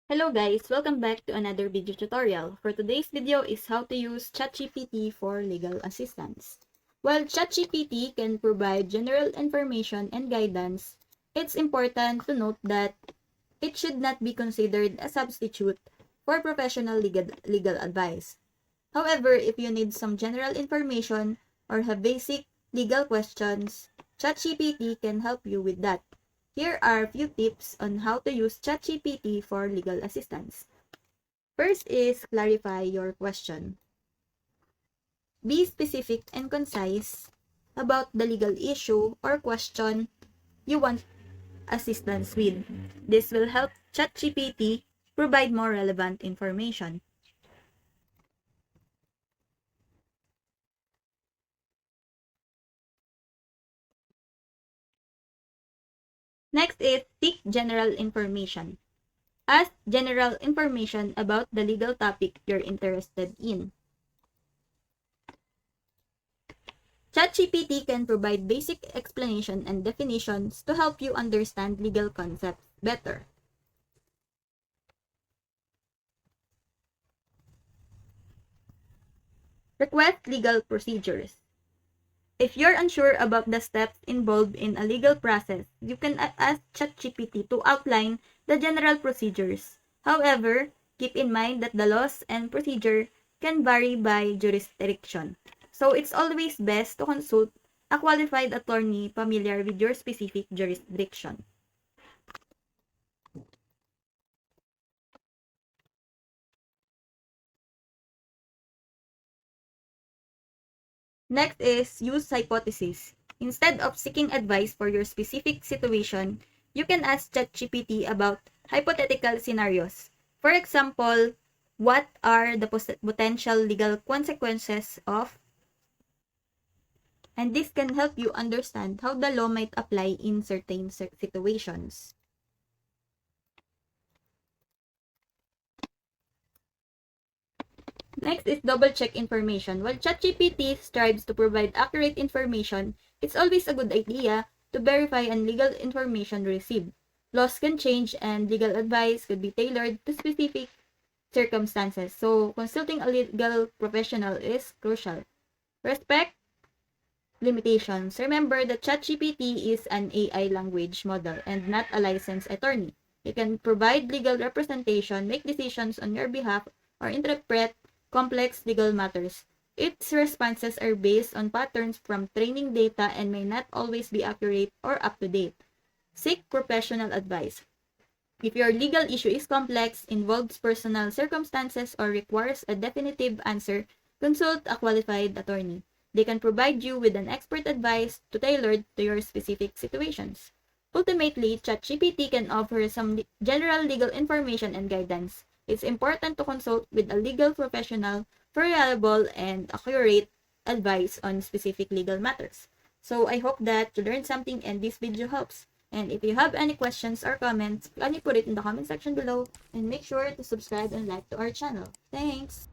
Hello guys, welcome back to another video tutorial. For today's video is how to use ChatGPT for legal assistance. While ChatGPT can provide general information and guidance, it's important to note that it should not be considered a substitute for professional legal advice. However, if you need some general information or have basic legal questions, ChatGPT can help you with that. Here are a few tips on how to use ChatGPT for legal assistance. First is clarify your question. Be specific and concise about the legal issue or question you want assistance with. This will help ChatGPT provide more relevant information. Next is seek general information. Ask general information about the legal topic you're interested in. ChatGPT can provide basic explanation and definitions to help you understand legal concepts better. Request legal procedures. If you're unsure about the steps involved in a legal process, you can ask ChatGPT to outline the general procedures. However, keep in mind that the laws and procedure can vary by jurisdiction. So it's always best to consult a qualified attorney familiar with your specific jurisdiction. Next is use hypothesis. Instead of seeking advice for your specific situation, you can ask ChatGPT about hypothetical scenarios. For example, what are the potential legal consequences of, and this can help you understand how the law might apply in certain situations. Next is double-check information. While ChatGPT strives to provide accurate information, it's always a good idea to verify and legal information received. Laws can change and legal advice could be tailored to specific circumstances. So, consulting a legal professional is crucial. Respect limitations. Remember that ChatGPT is an AI language model and not a licensed attorney. It can provide legal representation, make decisions on your behalf, or interpret complex legal matters. Its responses are based on patterns from training data and may not always be accurate or up to date. Seek professional advice. If your legal issue is complex, involves personal circumstances, or requires a definitive answer, consult a qualified attorney. They can provide you with an expert advice tailored to your specific situations. Ultimately, ChatGPT can offer some general legal information and guidance. It's important to consult with a legal professional for reliable and accurate advice on specific legal matters. So I hope that you learned something and this video helps. And if you have any questions or comments, kindly put it in the comment section below and make sure to subscribe and like to our channel. Thanks!